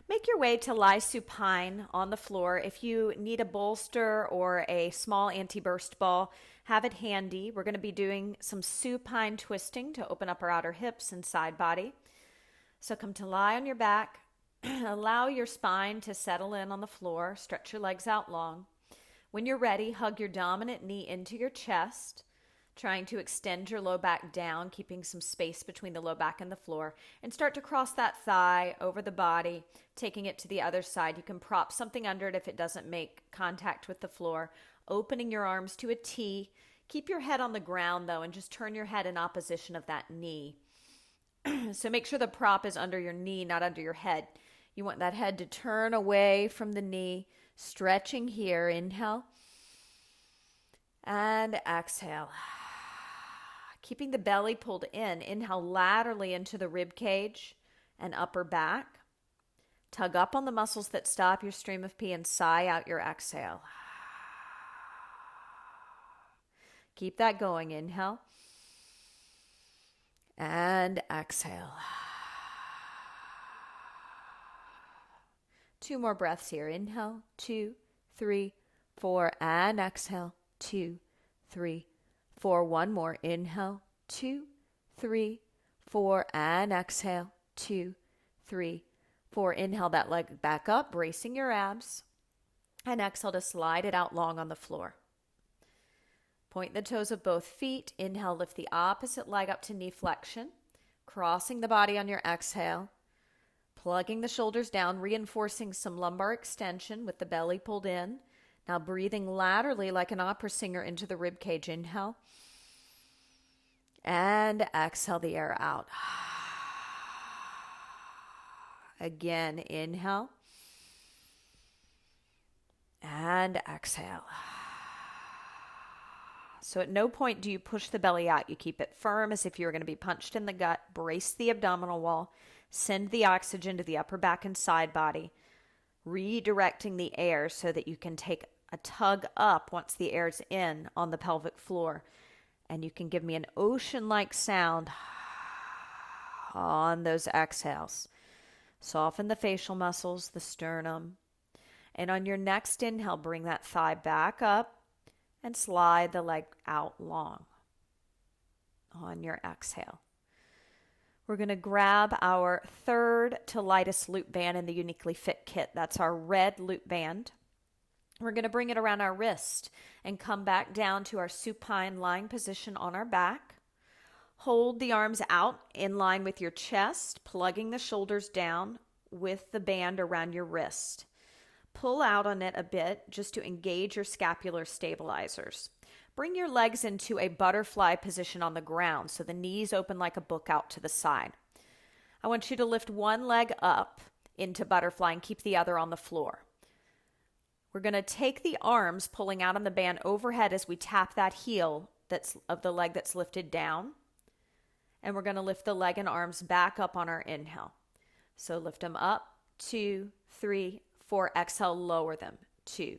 Make your way to lie supine on the floor. If you need a bolster or a small anti-burst ball, have it handy. We're going to be doing some supine twisting to open up our outer hips and side body. So come to lie on your back. Allow your spine to settle in on the floor. Stretch your legs out long. When you're ready, hug your dominant knee into your chest, trying to extend your low back down, keeping some space between the low back and the floor, and start to cross that thigh over the body, taking it to the other side. You can prop something under it if it doesn't make contact with the floor, opening your arms to a T. Keep your head on the ground, though, and just turn your head in opposition of that knee. So make sure the prop is under your knee, not under your head. You want that head to turn away from the knee, stretching here. Inhale and exhale. Keeping the belly pulled in. Inhale laterally into the rib cage and upper back. Tug up on the muscles that stop your stream of pee and sigh out your exhale. Keep that going. Inhale and exhale. 2 more breaths here. Inhale, 2, 3, 4, and exhale, 2, 3, 4. 1 more. Inhale, 2, 3, 4, and exhale, 2, 3, 4. Inhale that leg back up, bracing your abs, and exhale to slide it out long on the floor. Point the toes of both feet. Inhale, lift the opposite leg up to knee flexion, crossing the body on your exhale, plugging the shoulders down, reinforcing some lumbar extension with the belly pulled in. Now breathing laterally like an opera singer into the rib cage. Inhale and exhale the air out. Again, inhale and exhale. So at no point do you push the belly out. You keep it firm as if you were going to be punched in the gut. Brace the abdominal wall. Send the oxygen to the upper back and side body, redirecting the air so that you can take a tug up once the air's in on the pelvic floor. And you can give me an ocean-like sound on those exhales. Soften the facial muscles, the sternum. And on your next inhale, bring that thigh back up and slide the leg out long on your exhale. We're going to grab our third to lightest loop band in the YouniquelyFit kit. That's our red loop band. We're going to bring it around our wrist and come back down to our supine lying position on our back. Hold the arms out in line with your chest, plugging the shoulders down with the band around your wrist. Pull out on it a bit just to engage your scapular stabilizers. Bring your legs into a butterfly position on the ground so the knees open like a book out to the side. I want you to lift one leg up into butterfly and keep the other on the floor. We're going to take the arms pulling out on the band overhead as we tap that heel that's of the leg that's lifted down. And we're going to lift the leg and arms back up on our inhale. So lift them up, 2, 3, 4. Exhale, lower them, 2,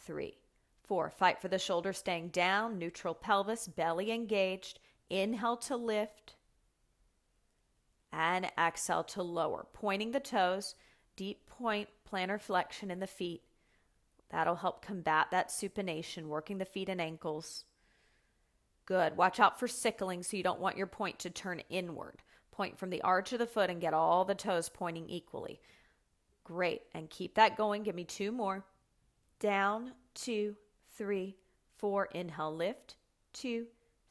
3, 4. Fight for the shoulders staying down, neutral pelvis, belly engaged. Inhale to lift and exhale to lower. Pointing the toes, deep point, plantar flexion in the feet. That'll help combat that supination, working the feet and ankles. Good. Watch out for sickling so you don't want your point to turn inward. Point from the arch of the foot and get all the toes pointing equally. Great. And keep that going. Give me 2 more. Down, 2, 3, 4. Inhale, lift. 2,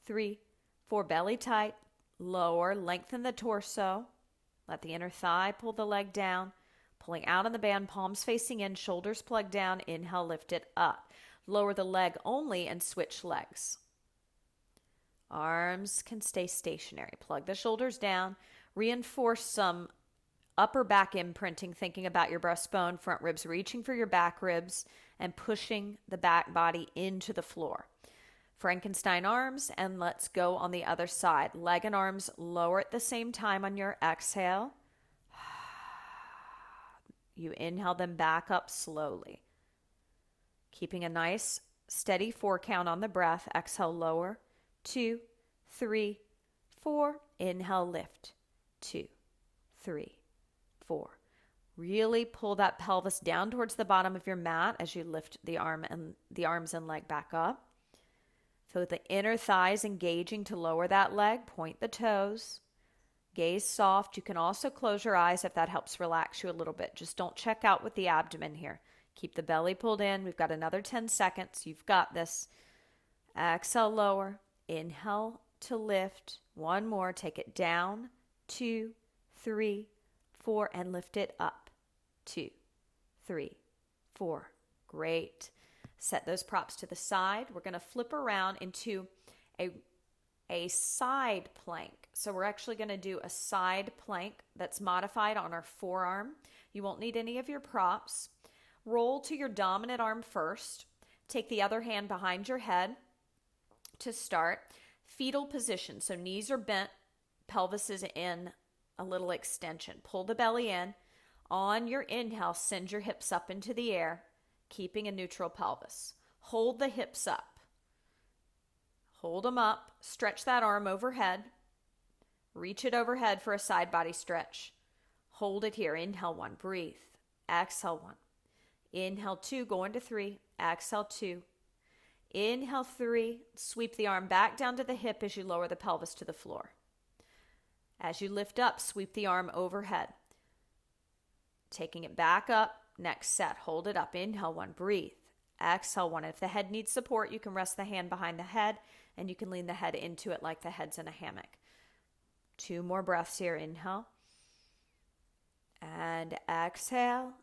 3, 4. Belly tight. Lower. Lengthen the torso. Let the inner thigh pull the leg down. Pulling out on the band, palms facing in, shoulders plugged down. Inhale, lift it up. Lower the leg only and switch legs. Arms can stay stationary. Plug the shoulders down. Reinforce some upper back imprinting, thinking about your breastbone, front ribs reaching for your back ribs, and pushing the back body into the floor. Frankenstein arms, and let's go on the other side. Leg and arms lower at the same time on your exhale. You inhale them back up slowly. Keeping a nice steady 4 count on the breath. Exhale, lower. 2, 3, 4. Inhale, lift. 2, 3, 4. Really pull that pelvis down towards the bottom of your mat as you lift the arms and leg back up. Feel the inner thighs engaging to lower that leg. Point the toes. Gaze soft. You can also close your eyes if that helps relax you a little bit. Just don't check out with the abdomen here. Keep the belly pulled in. We've got another 10 seconds. You've got this. Exhale, lower. Inhale to lift. One more. Take it down. 2, 3, 4, and lift it up. 2, 3, 4. Great. Set those props to the side. We're going to flip around into a side plank. So we're actually going to do a side plank that's modified on our forearm. You won't need any of your props. Roll to your dominant arm first. Take the other hand behind your head to start. Fetal position. So knees are bent, pelvis is in a little extension. Pull the belly in. On your inhale, send your hips up into the air, keeping a neutral pelvis. Hold the hips up. Hold them up. Stretch that arm overhead. Reach it overhead for a side body stretch. Hold it here. Inhale 1. Breathe. Exhale 1. Inhale 2. Go into 3. Exhale 2. Inhale 3. Sweep the arm back down to the hip as you lower the pelvis to the floor. As you lift up, sweep the arm overhead. Taking it back up. Next set. Hold it up. Inhale 1. Breathe. Exhale 1. If the head needs support, you can rest the hand behind the head and you can lean the head into it like the head's in a hammock. 2 more breaths here. Inhale. And exhale.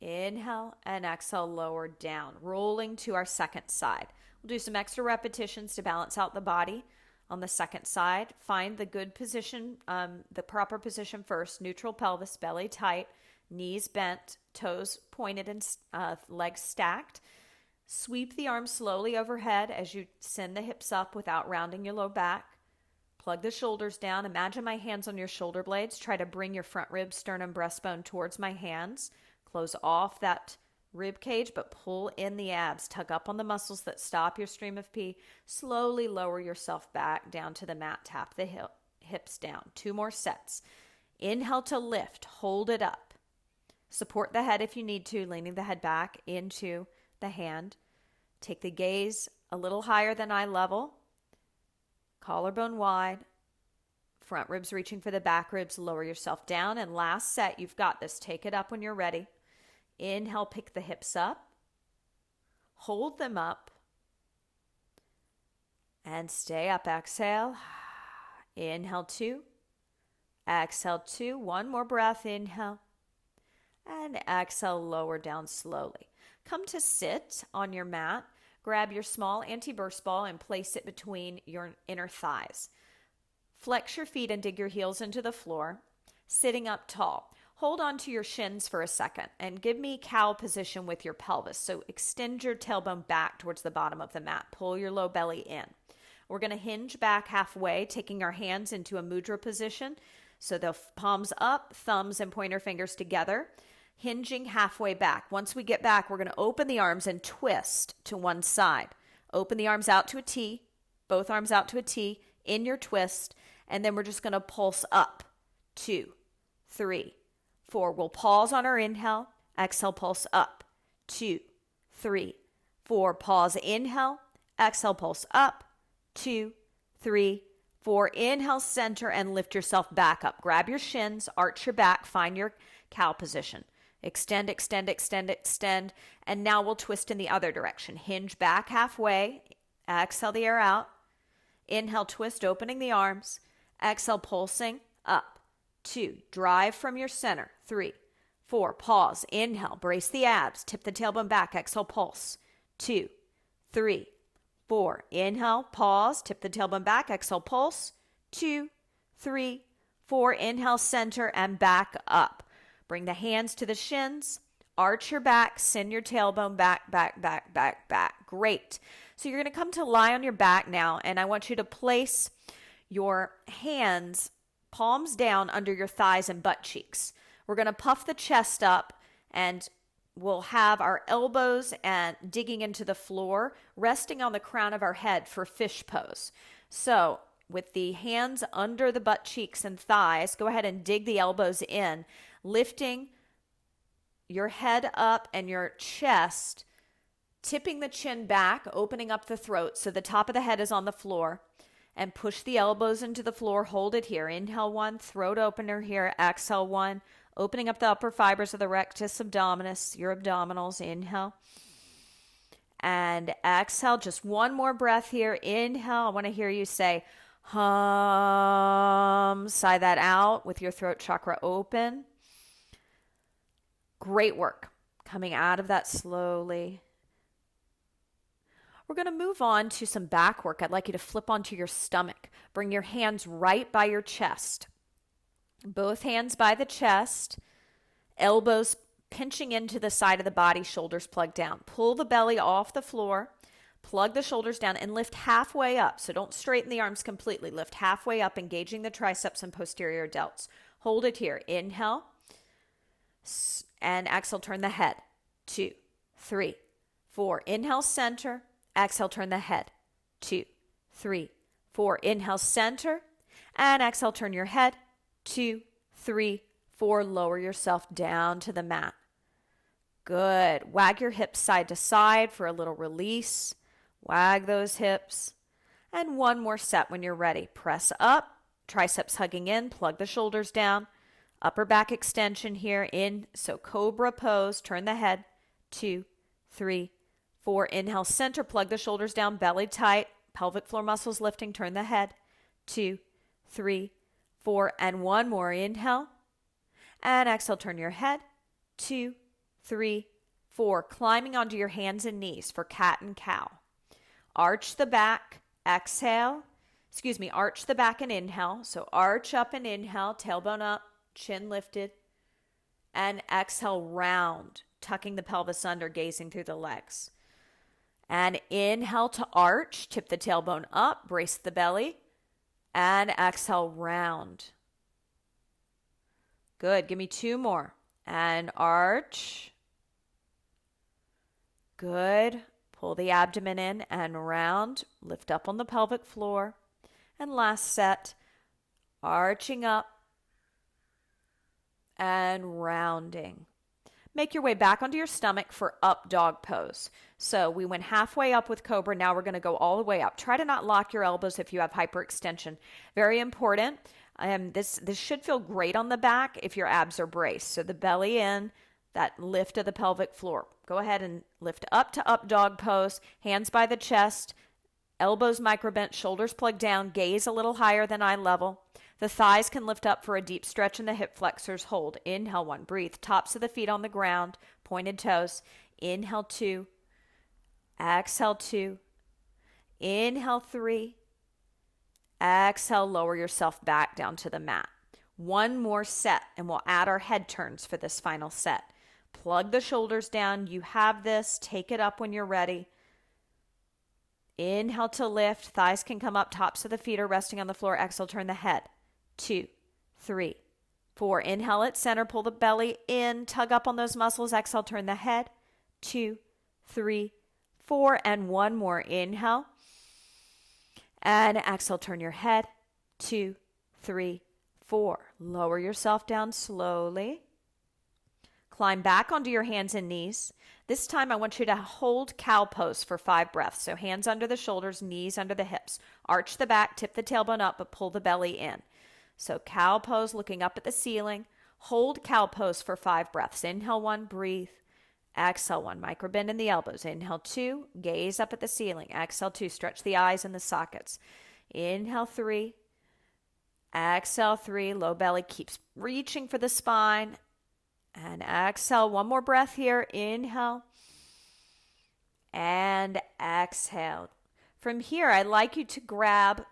Inhale and exhale, lower down. Rolling to our second side. We'll do some extra repetitions to balance out the body on the second side. Find the good position, the proper position first. Neutral pelvis, belly tight, knees bent, toes pointed and legs stacked. Sweep the arms slowly overhead as you send the hips up without rounding your low back. Plug the shoulders down. Imagine my hands on your shoulder blades. Try to bring your front ribs, sternum, breastbone towards my hands. Close off that rib cage, but pull in the abs. Tug up on the muscles that stop your stream of pee. Slowly lower yourself back down to the mat. Tap the hips down. 2 more sets. Inhale to lift. Hold it up. Support the head if you need to, leaning the head back into the hand. Take the gaze a little higher than eye level. Collarbone wide. Front ribs reaching for the back ribs. Lower yourself down. And last set, you've got this. Take it up when you're ready. Inhale, pick the hips up. Hold them up. And stay up. Exhale. Inhale 2. Exhale 2. 1 more breath. Inhale. And exhale, lower down slowly. Come to sit on your mat. Grab your small anti-burst ball and place it between your inner thighs. Flex your feet and dig your heels into the floor. Sitting up tall. Hold on to your shins for a second and give me cow position with your pelvis. So extend your tailbone back towards the bottom of the mat. Pull your low belly in. We're going to hinge back halfway, taking our hands into a mudra position. So the palms up, thumbs and pointer fingers together. Hinging halfway back. Once we get back, we're going to open the arms and twist to one side. Open the arms out to a T, both arms out to a T in your twist, and then we're just going to pulse up. 2, 3, 4. We'll pause on our inhale. Exhale, pulse up. 2, 3, 4. Pause, inhale. Exhale, pulse up. 2, 3, 4. Inhale, center, and lift yourself back up. Grab your shins, arch your back, find your cow position. Extend, extend, extend, extend. And now we'll twist in the other direction. Hinge back halfway. Exhale the air out. Inhale, twist, opening the arms. Exhale, pulsing up. 2, drive from your center. 3, 4, pause. Inhale, brace the abs. Tip the tailbone back. Exhale, pulse. 2, 3, 4. Inhale, pause. Tip the tailbone back. Exhale, pulse. 2, 3, 4. Inhale, center, and back up. Bring the hands to the shins, arch your back, send your tailbone back, back, back, back, back. Great. So you're going to come to lie on your back now, and I want you to place your hands, palms down under your thighs and butt cheeks. We're going to puff the chest up, and we'll have our elbows and digging into the floor, resting on the crown of our head for fish pose. So with the hands under the butt cheeks and thighs, go ahead and dig the elbows in. lifting your head up and your chest, tipping the chin back, opening up the throat so the top of the head is on the floor, and push the elbows into the floor. Hold it here. Inhale 1, throat opener here. Exhale 1, opening up the upper fibers of the rectus abdominis, your abdominals. Inhale. And exhale. Just one more breath here. Inhale. I want to hear you say hum. Sigh that out with your throat chakra open. Great work. Coming out of that slowly. We're going to move on to some back work. I'd like you to flip onto your stomach. Bring your hands right by your chest. Both hands by the chest. Elbows pinching into the side of the body, shoulders plugged down. Pull the belly off the floor. Plug the shoulders down and lift halfway up. So don't straighten the arms completely. Lift halfway up, engaging the triceps and posterior delts. Hold it here. Inhale. And exhale, turn the head. 2, 3, 4. Inhale, center. Exhale, turn the head. 2, 3, 4. Inhale, center. And exhale, turn your head. 2, 3, 4. Lower yourself down to the mat. Good. Wag your hips side to side for a little release. Wag those hips. And one more set when you're ready. Press up. Triceps hugging in. Plug the shoulders down. Upper back extension here in. So cobra pose. Turn the head. 2, 3, 4. Inhale, center. Plug the shoulders down. Belly tight. Pelvic floor muscles lifting. Turn the head. 2, 3, 4. And one more. Inhale. And exhale. Turn your head. 2, 3, 4. Climbing onto your hands and knees for cat and cow. Arch the back. Exhale. Arch the back and inhale. So arch up and inhale. Tailbone up. Chin lifted. And exhale, round. Tucking the pelvis under, gazing through the legs. And inhale to arch. Tip the tailbone up. Brace the belly. And exhale, round. Good. Give me 2 more. And arch. Good. Pull the abdomen in and round. Lift up on the pelvic floor. And last set. Arching up and rounding. Make your way back onto your stomach for up dog pose. So we went halfway up with cobra. Now we're going to go all the way up. Try to not lock your elbows if you have hyperextension. Very important. This should feel great on the back if your abs are braced. So the belly in, that lift of the pelvic floor. Go ahead and lift up to up dog pose. Hands by the chest. Elbows microbent. Shoulders plugged down. Gaze a little higher than eye level. The thighs can lift up for a deep stretch in the hip flexors. Hold. Inhale 1. Breathe. Tops of the feet on the ground. Pointed toes. Inhale 2. Exhale 2. Inhale 3. Exhale. Lower yourself back down to the mat. One more set and we'll add our head turns for this final set. Plug the shoulders down. You have this. Take it up when you're ready. Inhale to lift. Thighs can come up. Tops of the feet are resting on the floor. Exhale. Turn the head. 2, 3, 4. Inhale at center. Pull the belly in. Tug up on those muscles. Exhale. Turn the head. 2, 3, 4. And one more. Inhale. And exhale. Turn your head. 2, 3, 4. Lower yourself down slowly. Climb back onto your hands and knees. This time I want you to hold cow pose for 5 breaths. So hands under the shoulders, knees under the hips. Arch the back, tip the tailbone up, but pull the belly in. So cow pose, looking up at the ceiling. Hold cow pose for 5 breaths. Inhale 1, breathe. Exhale 1, microbend in the elbows. Inhale 2, gaze up at the ceiling. Exhale 2, stretch the eyes and the sockets. Inhale 3. Exhale 3, low belly keeps reaching for the spine. And exhale, one more breath here. Inhale. And exhale. From here, I'd like you to grab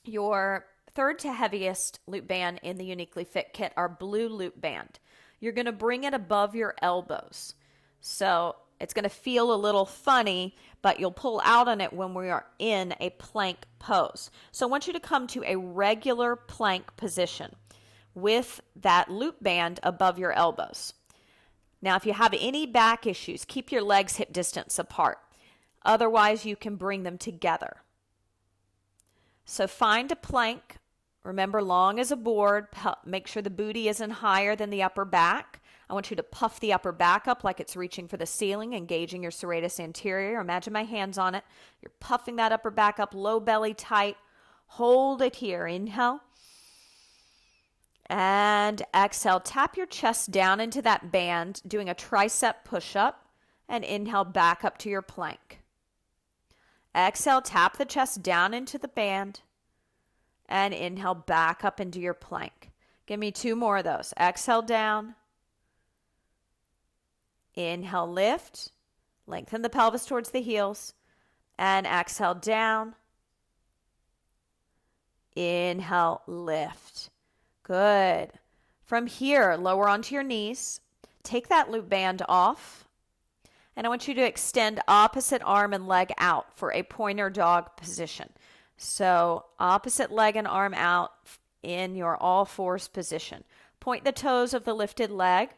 your third to heaviest loop band in the YouniquelyFit kit, our blue loop band. You're going to bring it above your elbows. So it's going to feel a little funny, but you'll pull out on it when we are in a plank pose. So I want you to come to a regular plank position with that loop band above your elbows. Now, if you have any back issues, keep your legs hip distance apart. Otherwise, you can bring them together. So find a plank Remember, long as a board. Make sure the booty isn't higher than the upper back. I want you to puff the upper back up like it's reaching for the ceiling, engaging your serratus anterior. Imagine my hands on it. You're puffing that upper back up, low belly tight. Hold it here. Inhale. And exhale. Tap your chest down into that band, doing a tricep push-up. And inhale back up to your plank. Exhale, tap the chest down into the band. And inhale back up into your plank. Give me 2 more of those. Exhale down. Inhale, lift. Lengthen the pelvis towards the heels. And exhale down. Inhale, lift. Good. From here, lower onto your knees. Take that loop band off. And I want you to extend opposite arm and leg out for a pointer dog position. So opposite leg and arm out in your all fours position. Point the toes of the lifted leg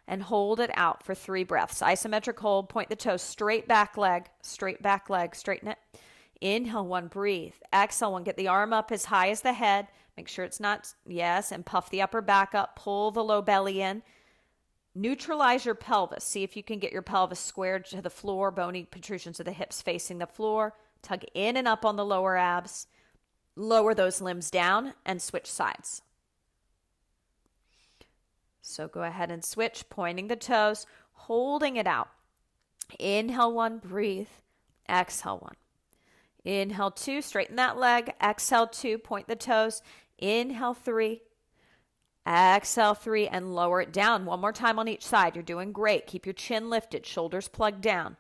and hold it out for 3 breaths. Isometric hold, point the toes, straight back leg, straighten it. Inhale 1, breathe. Exhale 1, get the arm up as high as the head. Make sure it's not, yes, and puff the upper back up, pull the low belly in. Neutralize your pelvis. See if you can get your pelvis squared to the floor, bony protrusions of the hips facing the floor. Tug in and up on the lower abs. Lower those limbs down and switch sides. So go ahead and switch, pointing the toes, holding it out. Inhale 1, breathe. Exhale 1. Inhale 2, straighten that leg. Exhale 2, point the toes. Inhale 3. Exhale 3 and lower it down. 1 more time on each side. You're doing great. Keep your chin lifted, shoulders plugged down.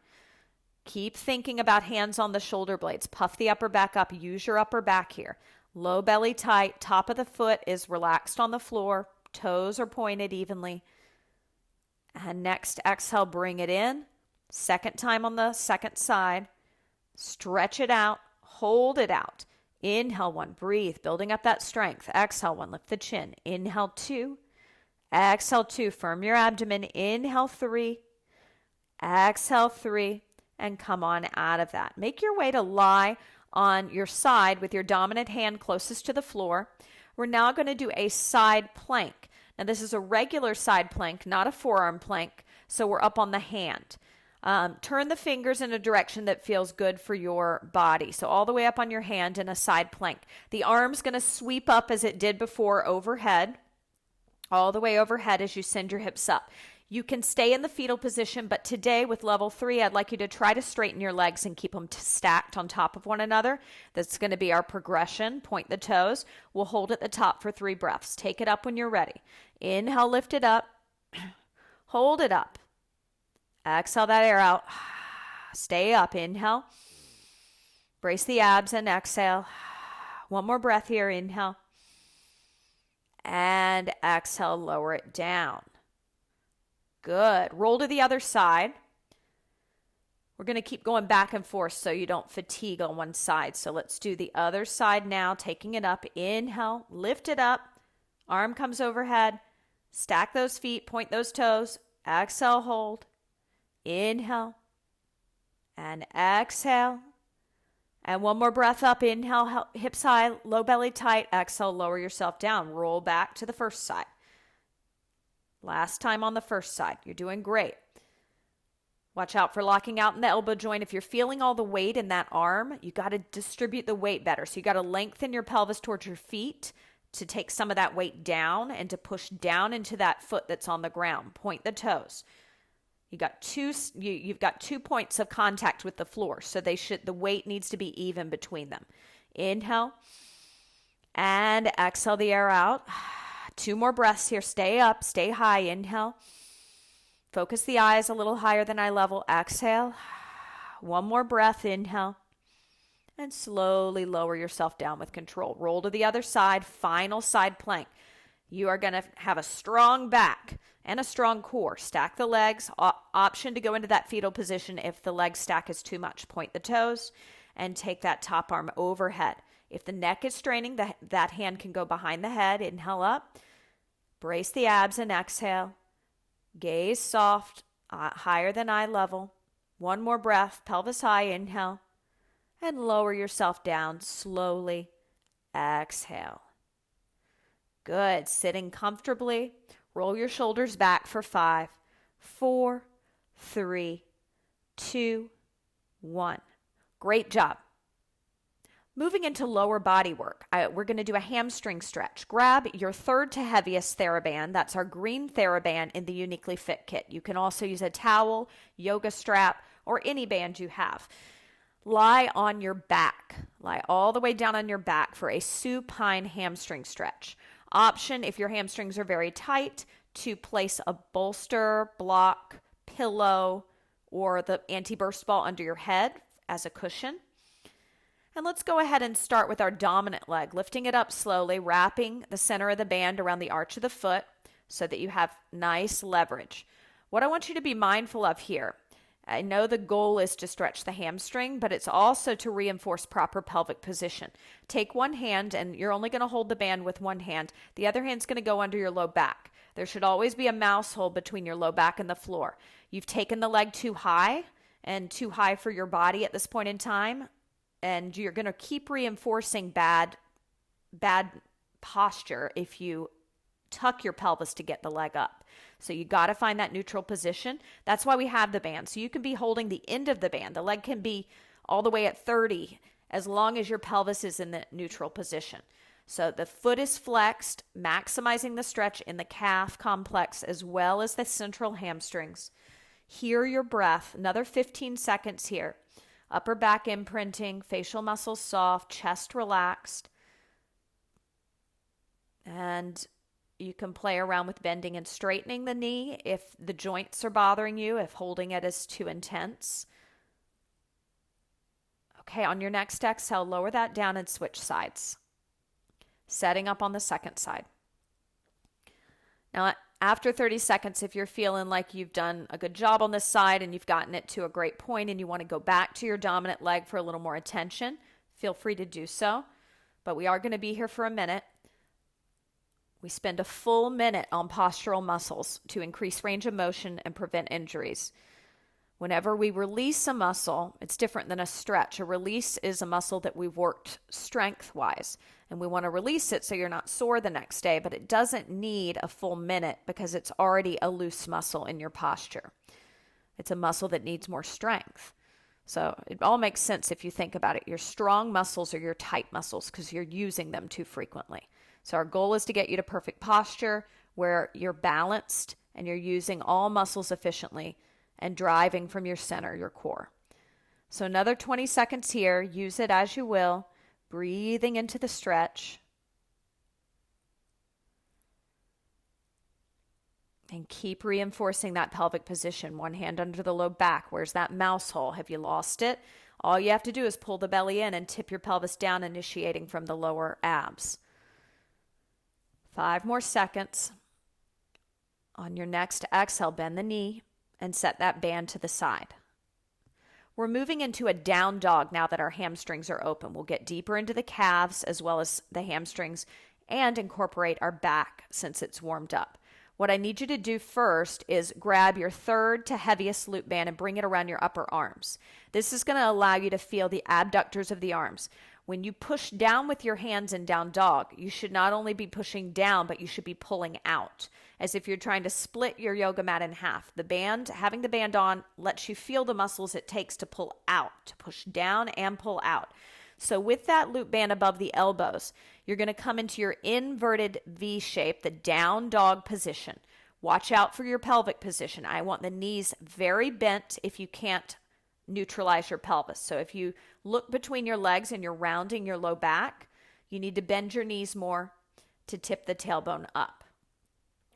Keep thinking about hands on the shoulder blades. Puff the upper back up. Use your upper back here. Low belly tight. Top of the foot is relaxed on the floor. Toes are pointed evenly. And next exhale, bring it in. Second time on the second side. Stretch it out. Hold it out. Inhale 1, breathe, building up that strength. Exhale 1, lift the chin. Inhale 2. Exhale 2, firm your abdomen. Inhale 3. Exhale 3. And come on out of that. Make your way to lie on your side with your dominant hand closest to the floor. We're now going to do a side plank. Now this is a regular side plank, not a forearm plank. So we're up on the hand. Turn the fingers in a direction that feels good for your body. So all the way up on your hand in a side plank. The arm's going to sweep up as it did before overhead. All the way overhead as you send your hips up. You can stay in the fetal position, but today with level 3, I'd like you to try to straighten your legs and keep them stacked on top of one another. That's going to be our progression. Point the toes. We'll hold at the top for 3 breaths. Take it up when you're ready. Inhale, lift it up. Hold it up. Exhale that air out. Stay up. Inhale. Brace the abs and exhale. 1 more breath here. Inhale. And exhale, lower it down. Good. Roll to the other side. We're going to keep going back and forth so you don't fatigue on one side. So let's do the other side now, taking it up. Inhale, lift it up. Arm comes overhead. Stack those feet, point those toes. Exhale, hold. Inhale. And exhale. And 1 more breath up. Inhale, hips high, low belly tight. Exhale, lower yourself down. Roll back to the first side. Last time on the first side. You're doing great. Watch out for locking out in the elbow joint. If you're feeling all the weight in that arm, you got to distribute the weight better. So you got to lengthen your pelvis towards your feet to take some of that weight down and to push down into that foot that's on the ground. Point the toes. You've got 2 points of contact with the floor. So the weight needs to be even between them. Inhale and exhale the air out. 2 more breaths here. Stay up, stay high. Inhale. Focus the eyes a little higher than eye level. Exhale. 1 more breath. Inhale. And slowly lower yourself down with control. Roll to the other side. Final side plank. You are going to have a strong back and a strong core. Stack the legs. Option to go into that fetal position if the leg stack is too much. Point the toes and take that top arm overhead. If the neck is straining, that hand can go behind the head. Inhale up. Brace the abs and exhale. Gaze soft, higher than eye level. 1 more breath, pelvis high. Inhale. And lower yourself down slowly. Exhale. Good. Sitting comfortably. Roll your shoulders back for 5, 4, 3, 2, 1. Great job. Moving into lower body work, we're going to do a hamstring stretch. Grab your third to heaviest Theraband. That's our green Theraband in the YouniquelyFit kit. You can also use a towel, yoga strap, or any band you have. Lie on your back. Lie all the way down on your back for a supine hamstring stretch. Option, if your hamstrings are very tight, to place a bolster, block, pillow, or the anti-burst ball under your head as a cushion. And let's go ahead and start with our dominant leg, lifting it up slowly, wrapping the center of the band around the arch of the foot so that you have nice leverage. What I want you to be mindful of here, I know the goal is to stretch the hamstring, but it's also to reinforce proper pelvic position. Take one hand, and you're only going to hold the band with one hand. The other hand's going to go under your low back. There should always be a mouse hole between your low back and the floor. You've taken the leg too high and too high for your body at this point in time, and you're going to keep reinforcing bad posture if you tuck your pelvis to get the leg up. So you got to find that neutral position. That's why we have the band. So you can be holding the end of the band. The leg can be all the way at 30 as long as your pelvis is in the neutral position. So the foot is flexed, maximizing the stretch in the calf complex as well as the central hamstrings. Hear your breath. Another 15 seconds here. Upper back imprinting, facial muscles soft, chest relaxed. And you can play around with bending and straightening the knee if the joints are bothering you, if holding it is too intense. Okay, on your next exhale, lower that down and switch sides. Setting up on the second side. Now, after 30 seconds, if you're feeling like you've done a good job on this side and you've gotten it to a great point and you want to go back to your dominant leg for a little more attention, feel free to do so. But we are going to be here for a minute. We spend a full minute on postural muscles to increase range of motion and prevent injuries. Whenever we release a muscle, it's different than a stretch. A release is a muscle that we've worked strength-wise, and we want to release it so you're not sore the next day, but it doesn't need a full minute because it's already a loose muscle in your posture. It's a muscle that needs more strength. So it all makes sense if you think about it. Your strong muscles are your tight muscles because you're using them too frequently. So our goal is to get you to perfect posture where you're balanced and you're using all muscles efficiently and driving from your center, your core. So another 20 seconds here. Use it as you will. Breathing into the stretch. And keep reinforcing that pelvic position. One hand under the low back. Where's that mouse hole? Have you lost it? All you have to do is pull the belly in and tip your pelvis down, initiating from the lower abs. 5 more seconds. On your next exhale, bend the knee and set that band to the side. We're moving into a down dog now that our hamstrings are open. We'll get deeper into the calves as well as the hamstrings and incorporate our back since it's warmed up. What I need you to do first is grab your third to heaviest loop band and bring it around your upper arms. This is going to allow you to feel the adductors of the arms. When you push down with your hands in down dog, you should not only be pushing down, but you should be pulling out, as if you're trying to split your yoga mat in half. The band, having the band on, lets you feel the muscles it takes to pull out, to push down and pull out. So with that loop band above the elbows, you're going to come into your inverted V shape, the down dog position. Watch out for your pelvic position. I want the knees very bent if you can't neutralize your pelvis. So if you look between your legs and you're rounding your low back, you need to bend your knees more to tip the tailbone up.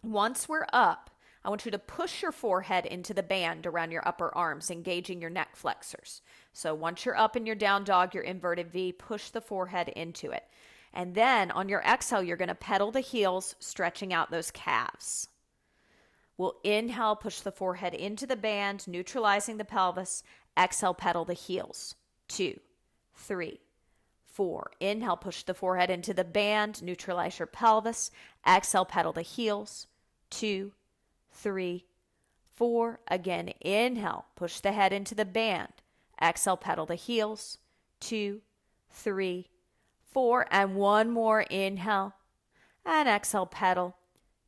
Once we're up, I want you to push your forehead into the band around your upper arms, engaging your neck flexors. So once you're up in your down dog, your inverted V, push the forehead into it. And then on your exhale, you're going to pedal the heels, stretching out those calves. We'll inhale, push the forehead into the band, neutralizing the pelvis. Exhale, pedal the heels. 2, 3, 4. Inhale, push the forehead into the band, neutralize your pelvis. Exhale, pedal the heels. 2, 3, 4. Again, inhale, push the head into the band. Exhale, pedal the heels. 2, 3, 4. And one more inhale. And exhale, pedal.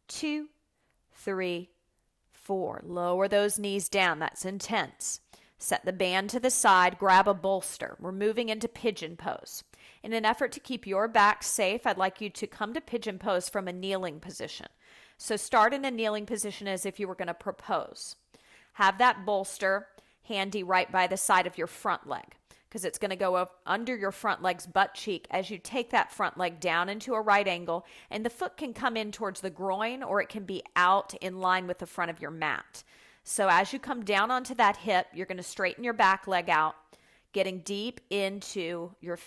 2, 3, 4. Lower those knees down. That's intense. Set the band to the side. Grab a bolster. We're moving into pigeon pose. In an effort to keep your back safe, I'd like you to come to pigeon pose from a kneeling position. So start in a kneeling position as if you were going to propose. Have that bolster handy right by the side of your front leg, because it's going to go up under your front leg's butt cheek as you take that front leg down into a right angle, and the foot can come in towards the groin or it can be out in line with the front of your mat. So as you come down onto that hip, you're going to straighten your back leg out, getting deep into your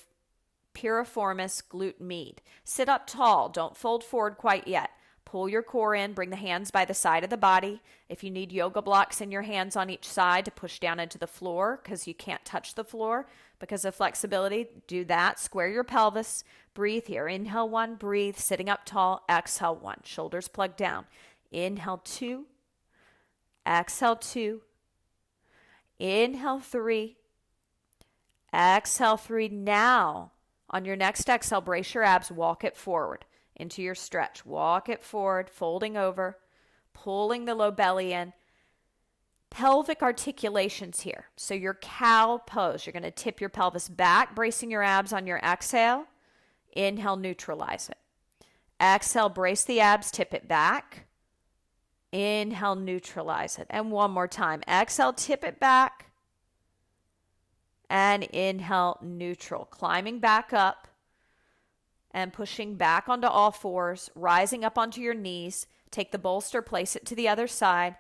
piriformis glute med. Sit up tall. Don't fold forward quite yet. Pull your core in, bring the hands by the side of the body. If you need yoga blocks in your hands on each side to push down into the floor because you can't touch the floor because of flexibility, do that. Square your pelvis. Breathe here. Inhale 1, breathe, sitting up tall. Exhale 1, shoulders plugged down. Inhale 2, exhale 2, inhale 3, exhale 3. Now, on your next exhale, brace your abs, walk it forward into your stretch. Walk it forward, folding over, pulling the low belly in. Pelvic articulations here. So your cow pose, you're going to tip your pelvis back, bracing your abs on your exhale. Inhale, neutralize it. Exhale, brace the abs, tip it back. Inhale, neutralize it. And one more time. Exhale, tip it back. And inhale, neutral. Climbing back up and pushing back onto all fours, rising up onto your knees. Take the bolster, place it to the other side.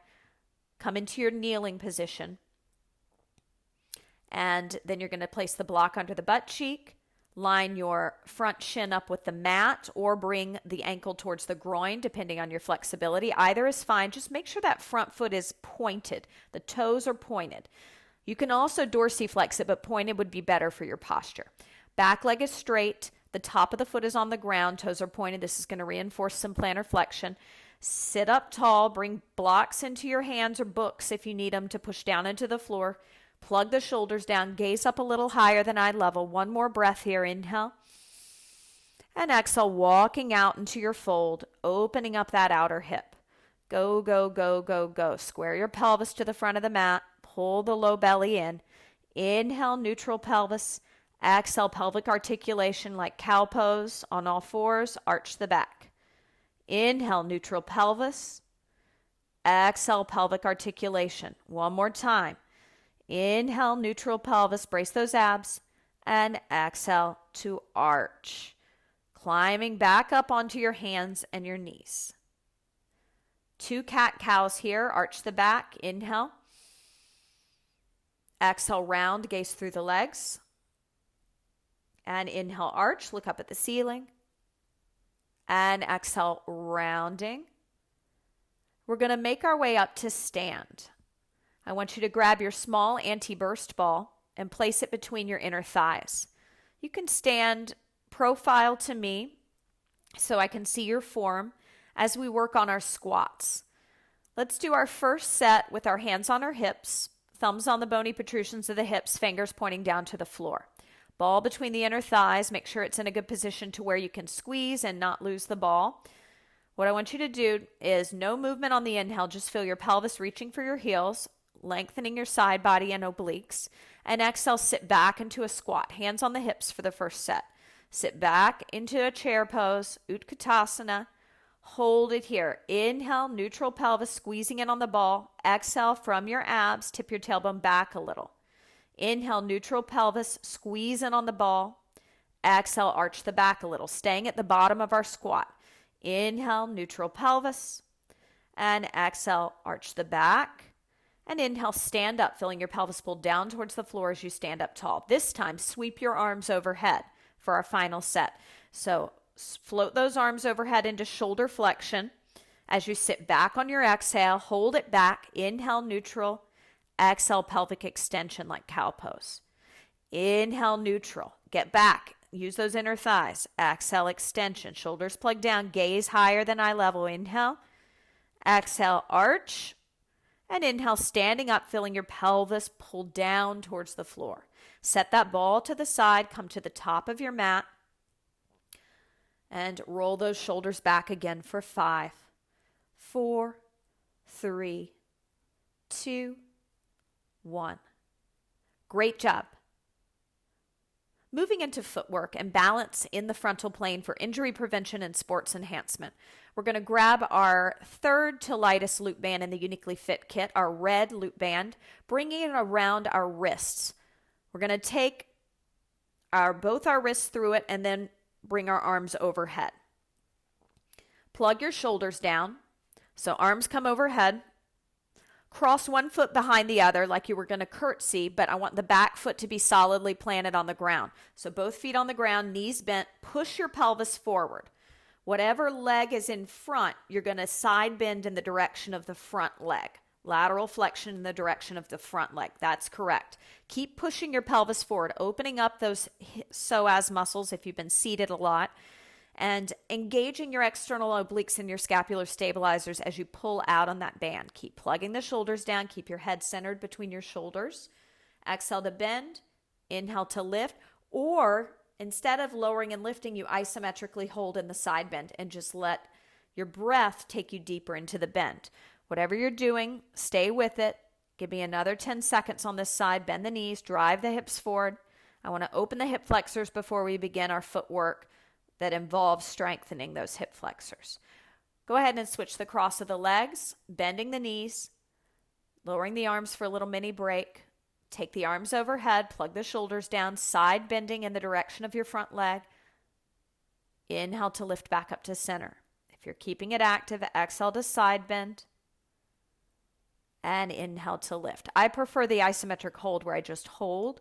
Come into your kneeling position. And then you're going to place the block under the butt cheek. Line your front shin up with the mat or bring the ankle towards the groin, depending on your flexibility. Either is fine. Just make sure that front foot is pointed. The toes are pointed. You can also dorsiflex it, but pointed would be better for your posture. Back leg is straight. The top of the foot is on the ground. Toes are pointed. This is going to reinforce some plantar flexion. Sit up tall. Bring blocks into your hands or books if you need them to push down into the floor. Plug the shoulders down. Gaze up a little higher than eye level. One more breath here. Inhale. And exhale, walking out into your fold, opening up that outer hip. Go, go, go, go, go. Square your pelvis to the front of the mat. Pull the low belly in. Inhale, neutral pelvis. Exhale, pelvic articulation like cow pose on all fours. Arch the back. Inhale, neutral pelvis. Exhale, pelvic articulation. One more time. Inhale, neutral pelvis. Brace those abs. And exhale to arch. Climbing back up onto your hands and your knees. 2 cat-cows here. Arch the back. Inhale. Exhale, round, gaze through the legs. And inhale, arch, look up at the ceiling. And exhale, rounding. We're going to make our way up to stand. I want you to grab your small anti-burst ball and place it between your inner thighs. You can stand profile to me so I can see your form as we work on our squats. Let's do our first set with our hands on our hips, thumbs on the bony protrusions of the hips, fingers pointing down to the floor. Ball between the inner thighs. Make sure it's in a good position to where you can squeeze and not lose the ball. What I want you to do is no movement on the inhale. Just feel your pelvis reaching for your heels, lengthening your side body and obliques. And exhale, sit back into a squat. Hands on the hips for the first set. Sit back into a chair pose, Utkatasana. Hold it here. Inhale, neutral pelvis, squeezing in on the ball. Exhale from your abs, tip your tailbone back a little. Inhale, neutral pelvis, squeeze in on the ball. Exhale, arch the back a little, staying at the bottom of our squat. Inhale, neutral pelvis. And exhale, arch the back. And inhale, stand up, feeling your pelvis pulled down towards the floor as you stand up tall. This time, sweep your arms overhead for our final set. So float those arms overhead into shoulder flexion. As you sit back on your exhale, hold it back. Inhale, neutral. Exhale, pelvic extension like cow pose. Inhale, neutral. Get back. Use those inner thighs. Exhale, extension. Shoulders plugged down. Gaze higher than eye level. Inhale. Exhale, arch. And inhale, standing up, feeling your pelvis pulled down towards the floor. Set that ball to the side. Come to the top of your mat. And roll those shoulders back again for 5, 4, 3, 2, 1. Great job. Moving into footwork and balance in the frontal plane for injury prevention and sports enhancement. We're going to grab our third to lightest loop band in the YouniquelyFit kit, our red loop band, bringing it around our wrists. We're going to take both our wrists through it and then bring our arms overhead. Plug your shoulders down. So arms come overhead. Cross one foot behind the other like you were going to curtsy, but I want the back foot to be solidly planted on the ground. So both feet on the ground, knees bent, push your pelvis forward. Whatever leg is in front, you're going to side bend in the direction of the front leg. Lateral flexion in the direction of the front leg. That's correct. Keep pushing your pelvis forward, opening up those psoas muscles if you've been seated a lot, and engaging your external obliques and your scapular stabilizers as you pull out on that band. Keep plugging the shoulders down. Keep your head centered between your shoulders. Exhale to bend. Inhale to lift. Or instead of lowering and lifting, you isometrically hold in the side bend and just let your breath take you deeper into the bend. Whatever you're doing, stay with it. Give me another 10 seconds on this side. Bend the knees, drive the hips forward. I want to open the hip flexors before we begin our footwork that involves strengthening those hip flexors. Go ahead and switch the cross of the legs, bending the knees, lowering the arms for a little mini break. Take the arms overhead, plug the shoulders down, side bending in the direction of your front leg. Inhale to lift back up to center. If you're keeping it active, exhale to side bend. And inhale to lift. I prefer the isometric hold where I just hold,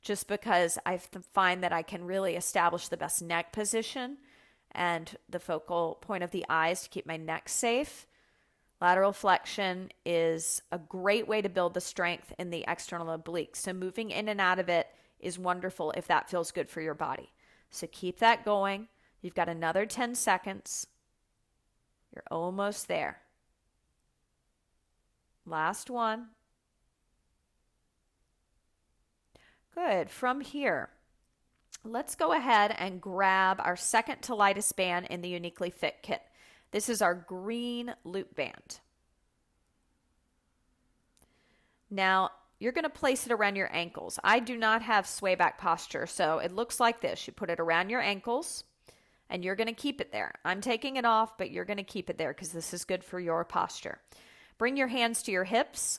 just because I find that I can really establish the best neck position and the focal point of the eyes to keep my neck safe. Lateral flexion is a great way to build the strength in the external obliques. So moving in and out of it is wonderful if that feels good for your body. So keep that going. You've got another 10 seconds. You're almost there. Last one. Good. From here, let's go ahead and grab our second to lightest band in the YouniquelyFit kit. This is our green loop band. Now, you're going to place it around your ankles. I do not have sway back posture, so it looks like this. You put it around your ankles, and you're going to keep it there. I'm taking it off, but you're going to keep it there because this is good for your posture. Bring your hands to your hips,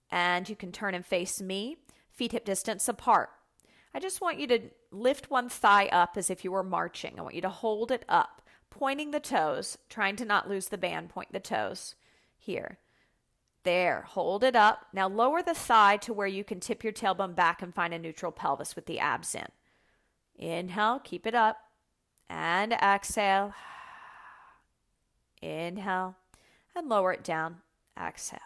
and you can turn and face me, feet hip distance apart. I just want you to lift one thigh up as if you were marching. I want you to hold it up, pointing the toes, trying to not lose the band. Point the toes here. There, hold it up. Now lower the thigh to where you can tip your tailbone back and find a neutral pelvis with the abs in. Inhale, keep it up, and exhale. Inhale, and lower it down. Exhale.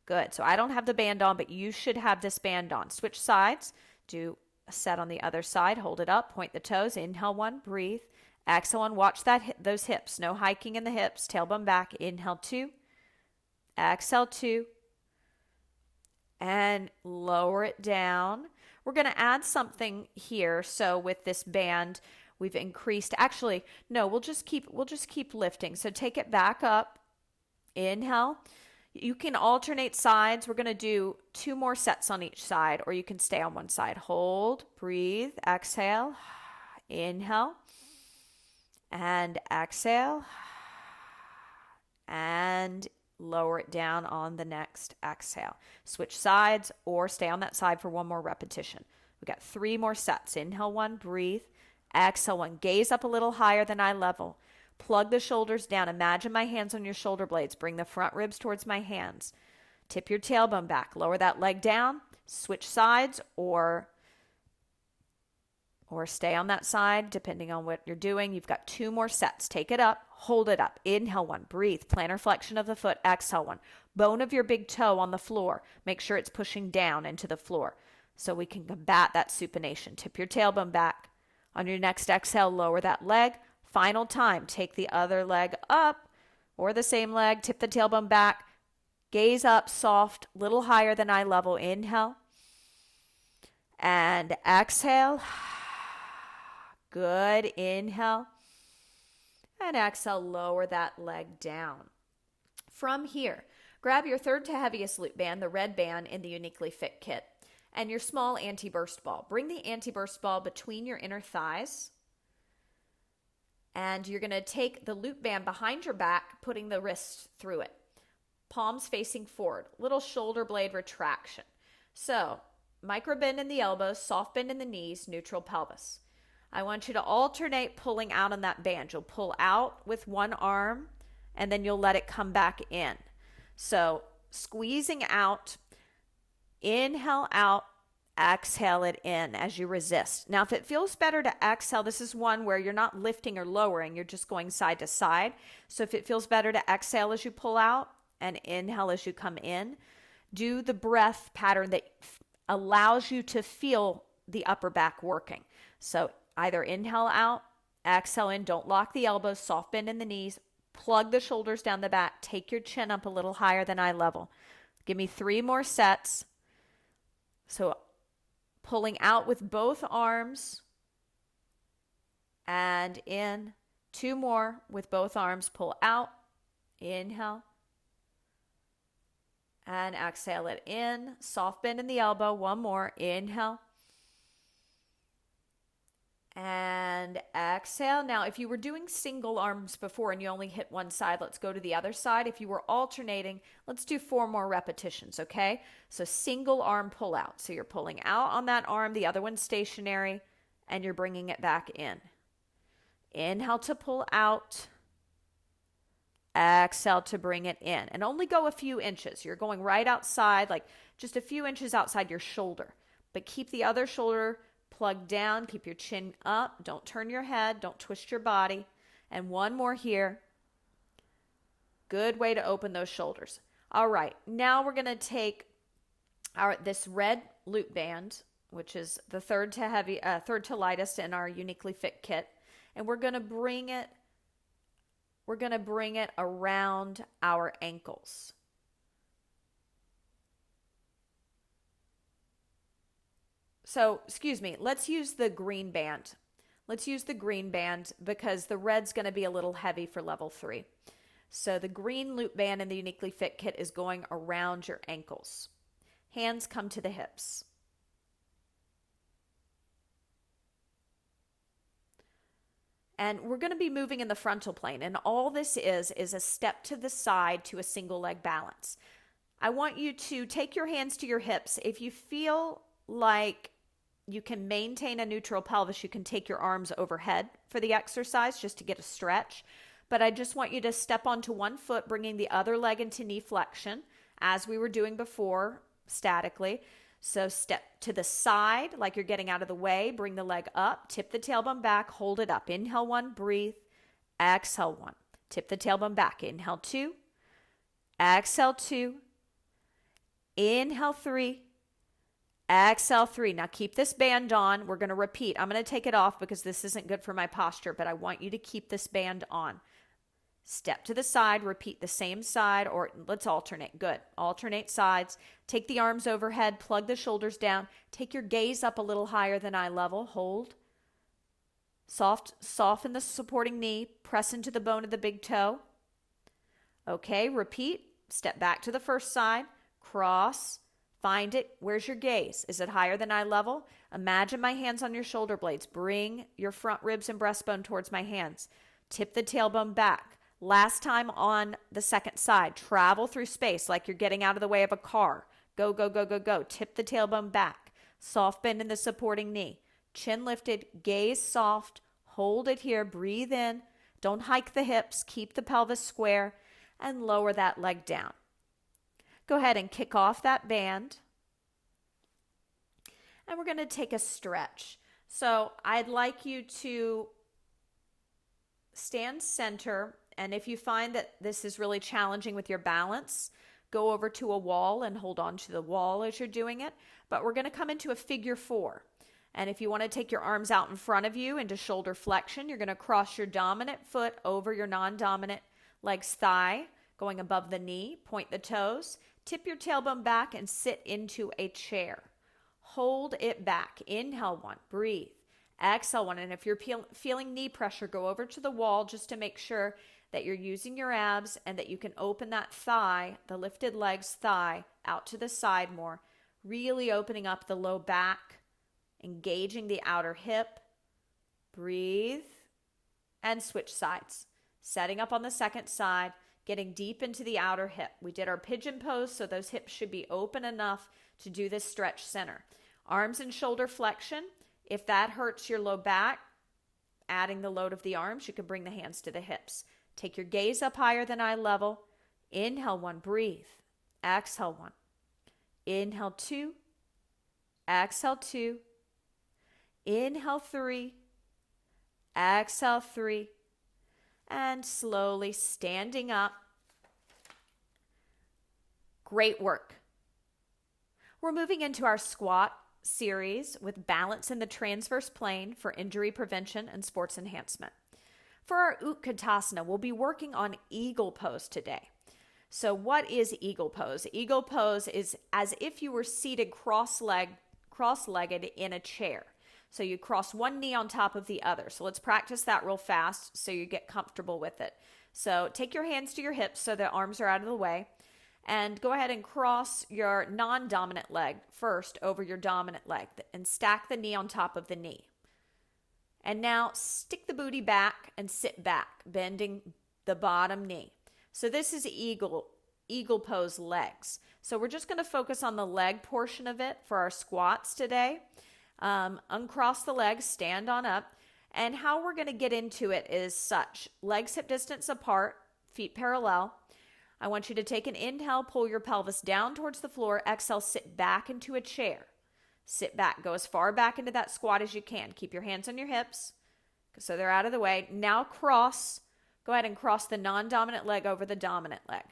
Good. So I don't have the band on, but you should have this band on. Switch sides. Do a set on the other side. Hold it up. Point the toes. Inhale one. Breathe. Exhale one. Watch those hips. No hiking in the hips. Tailbone back. Inhale two. Exhale two. And lower it down. We're going to add something here. So with this band, we've increased. Actually, no, we'll just keep lifting. So take it back up. Inhale. You can alternate sides. We're going to do 2 more sets on each side, or you can stay on one side. Hold, breathe, exhale, inhale, and exhale, and lower it down on the next exhale. Switch sides or stay on that side for 1 more repetition. We've got 3 more sets. Inhale 1, breathe, exhale 1. Gaze up a little higher than eye level. Plug the shoulders down. Imagine my hands on your shoulder blades. Bring the front ribs towards my hands. Tip your tailbone back. Lower that leg down. Switch sides or stay on that side, depending on what you're doing. You've got 2 more sets. Take it up. Hold it up. Inhale 1. Breathe. Plantar flexion of the foot. Exhale 1. Bone of your big toe on the floor. Make sure it's pushing down into the floor so we can combat that supination. Tip your tailbone back. On your next exhale, lower that leg. Final time, take the other leg up or the same leg, tip the tailbone back, gaze up, soft, little higher than eye level. Inhale and exhale. Good. Inhale. And exhale, lower that leg down. From here, grab your third to heaviest loop band, the red band in the Uniquely Fit kit, and your small anti-burst ball. Bring the anti-burst ball between your inner thighs, and you're going to take the loop band behind your back, putting the wrists through it. Palms facing forward, little shoulder blade retraction. So, micro bend in the elbows, soft bend in the knees, neutral pelvis. I want you to alternate pulling out on that band. You'll pull out with one arm, and then you'll let it come back in. So, squeezing out, inhale out, exhale it in as you resist. Now, if it feels better to exhale, this is one where you're not lifting or lowering, you're just going side to side. So if it feels better to exhale as you pull out and inhale as you come in, do the breath pattern that allows you to feel the upper back working. So either inhale out, exhale in, don't lock the elbows, soft bend in the knees, plug the shoulders down the back, take your chin up a little higher than eye level. Give me 3 more sets. So pulling out with both arms and in. 2 more with both arms. Pull out, inhale, and exhale it in. Soft bend in the elbow. 1 more. Inhale. And exhale. Now, if you were doing single arms before and you only hit one side, let's go to the other side. If you were alternating, let's do 4 more repetitions, okay? So single arm pull out. So you're pulling out on that arm, the other one's stationary, and you're bringing it back in. Inhale to pull out. Exhale to bring it in. And only go a few inches. You're going right outside, like just a few inches outside your shoulder. But keep the other shoulder plug down, keep your chin up, don't turn your head, don't twist your body. And 1 more here. Good way to open those shoulders. All right, now we're going to take this red loop band, which is the third to lightest in our Uniquely Fit kit, and we're going to bring it around our ankles. So, let's use the green band. Let's use the green band because the red's going to be a little heavy for level 3. So the green loop band in the Uniquely Fit kit is going around your ankles. Hands come to the hips. And we're going to be moving in the frontal plane. And all this is a step to the side to a single leg balance. I want you to take your hands to your hips. If you feel like you can maintain a neutral pelvis, you can take your arms overhead for the exercise just to get a stretch. But I just want you to step onto one foot, bringing the other leg into knee flexion, as we were doing before, statically. So step to the side like you're getting out of the way, bring the leg up, tip the tailbone back, hold it up. Inhale 1, breathe. Exhale 1. Tip the tailbone back. Inhale 2. Exhale 2. Inhale 3. Exhale 3. Now keep this band on. We're going to repeat. I'm going to take it off because this isn't good for my posture, but I want you to keep this band on. Step to the side, repeat the same side, or let's alternate. Good. Alternate sides. Take the arms overhead, plug the shoulders down. Take your gaze up a little higher than eye level. Hold. Soften the supporting knee. Press into the bone of the big toe. Okay, repeat. Step back to the first side. Cross. Find it. Where's your gaze? Is it higher than eye level? Imagine my hands on your shoulder blades. Bring your front ribs and breastbone towards my hands. Tip the tailbone back. Last time on the second side. Travel through space like you're getting out of the way of a car. Go, go, go, go, go. Tip the tailbone back. Soft bend in the supporting knee. Chin lifted. Gaze soft. Hold it here. Breathe in. Don't hike the hips. Keep the pelvis square. And lower that leg down. Go ahead and kick off that band. And we're going to take a stretch. So I'd like you to stand center. And if you find that this is really challenging with your balance, go over to a wall and hold on to the wall as you're doing it. But we're going to come into a figure 4. And if you want to take your arms out in front of you into shoulder flexion, you're going to cross your dominant foot over your non-dominant leg's thigh, going above the knee, point the toes. Tip your tailbone back and sit into a chair. Hold it back. Inhale 1, breathe. Exhale one. And if you're feeling knee pressure, go over to the wall just to make sure that you're using your abs and that you can open that thigh, the lifted legs thigh, out to the side more, really opening up the low back, engaging the outer hip. Breathe and switch sides. Setting up on the second side, getting deep into the outer hip. We did our pigeon pose, so those hips should be open enough to do this stretch center. Arms and shoulder flexion. If that hurts your low back, adding the load of the arms, you can bring the hands to the hips. Take your gaze up higher than eye level. Inhale one, breathe. Exhale one. Inhale two. Exhale two. Inhale three. Exhale three. And slowly standing up. Great work. We're moving into our squat series with balance in the transverse plane for injury prevention and sports enhancement. For our Utkatasana, we'll be working on eagle pose today. So what is eagle pose? Eagle pose is as if you were seated cross-legged in a chair. So you cross one knee on top of the other. So let's practice that real fast so you get comfortable with it. So take your hands to your hips so the arms are out of the way. And go ahead and cross your non-dominant leg first over your dominant leg and stack the knee on top of the knee. And now stick the booty back and sit back, bending the bottom knee. So this is eagle pose legs. So we're just going to focus on the leg portion of it for our squats today. Uncross the legs, stand on up. And how we're going to get into it is such. Legs hip distance apart, feet parallel. I want you to take an inhale, pull your pelvis down towards the floor. Exhale, sit back into a chair. Sit back. Go as far back into that squat as you can. Keep your hands on your hips so they're out of the way. Now cross. Go ahead and cross the non-dominant leg over the dominant leg.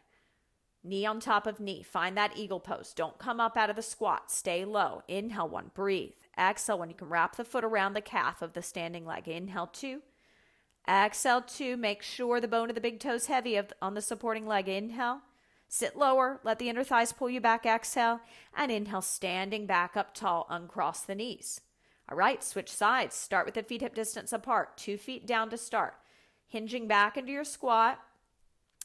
Knee on top of knee. Find that eagle pose. Don't come up out of the squat. Stay low. Inhale one. Breathe. Exhale one. You can wrap the foot around the calf of the standing leg. Inhale two. Exhale two. Make sure the bone of the big toe is heavy on the supporting leg. Inhale. Sit lower. Let the inner thighs pull you back. Exhale. And inhale, standing back up tall. Uncross the knees. All right, switch sides. Start with the feet hip distance apart. 2 feet down to start. Hinging back into your squat.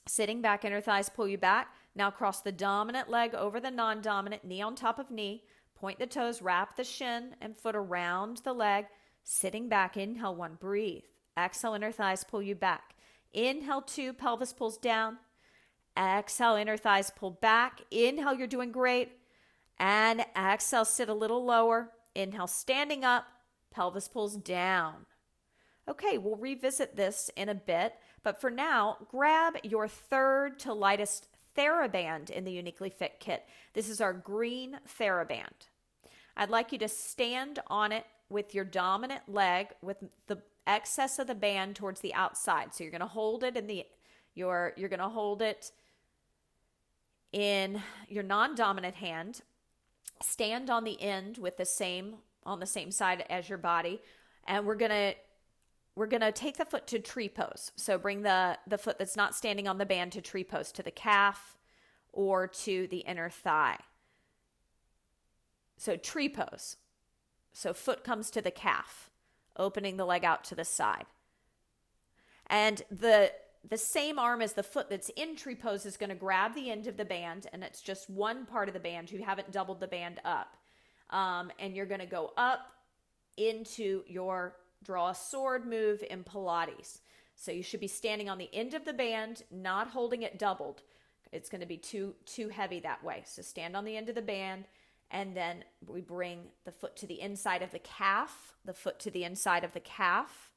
Sitting back, inner thighs pull you back. Now cross the dominant leg over the non-dominant. Knee on top of knee. Point the toes. Wrap the shin and foot around the leg. Sitting back. Inhale one. Breathe. Exhale, inner thighs pull you back. Inhale two. Pelvis pulls down. Exhale, inner thighs pull back. Inhale, you're doing great. And exhale, sit a little lower. Inhale, standing up. Pelvis pulls down. Okay, we'll revisit this in a bit. But for now, grab your third to lightest Theraband in the Uniquely Fit kit. This is our green Theraband. I'd like you to stand on it with your dominant leg with the excess of the band towards the outside. So you're going to hold it you're going to hold it in your non-dominant hand. Stand on the end with on the same side as your body, and we're going to take the foot to tree pose. So bring the foot that's not standing on the band to tree pose, to the calf or to the inner thigh. So tree pose. So foot comes to the calf, opening the leg out to the side. And the same arm as the foot that's in tree pose is going to grab the end of the band, and it's just one part of the band. You haven't doubled the band up. And you're going to go up into your draw a sword move in Pilates. So you should be standing on the end of the band, not holding it doubled. It's going to be too heavy that way. So stand on the end of the band, and then we bring the foot to the inside of the calf, the foot to the inside of the calf,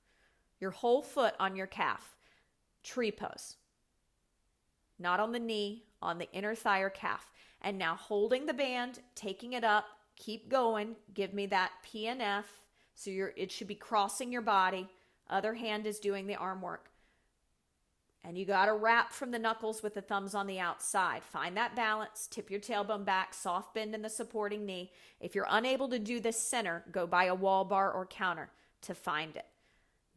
your whole foot on your calf. Tree pose. Not on the knee, on the inner thigh or calf. And now holding the band, taking it up, keep going. Give me that P and F. So it should be crossing your body. Other hand is doing the arm work. And you got to wrap from the knuckles with the thumbs on the outside. Find that balance. Tip your tailbone back. Soft bend in the supporting knee. If you're unable to do this center, go by a wall bar or counter to find it.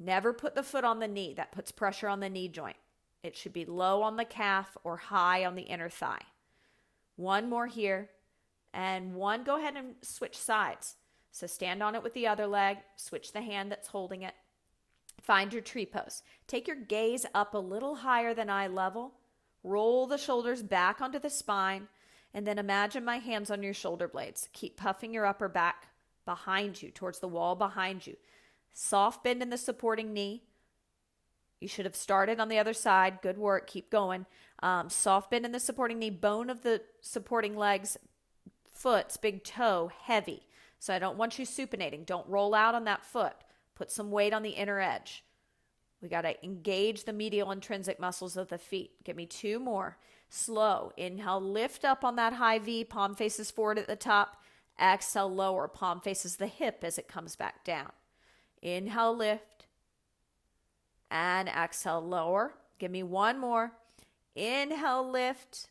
Never put the foot on the knee. That puts pressure on the knee joint. It should be low on the calf or high on the inner thigh. One more here. And one, go ahead and switch sides. So stand on it with the other leg, switch the hand that's holding it. Find your tree pose. Take your gaze up a little higher than eye level. Roll the shoulders back onto the spine, and then imagine my hands on your shoulder blades. Keep puffing your upper back behind you, towards the wall behind you. Soft bend in the supporting knee. You should have started on the other side. Good work. Keep going. Soft bend in the supporting knee. Bone of the supporting legs, foot's big toe, heavy. So I don't want you supinating. Don't roll out on that foot. Put some weight on the inner edge. We got to engage the medial intrinsic muscles of the feet. Give me 2 more. Slow. Inhale, lift up on that high V. Palm faces forward at the top. Exhale, lower. Palm faces the hip as it comes back down. Inhale, lift. And exhale, lower. Give me 1 more. Inhale, lift.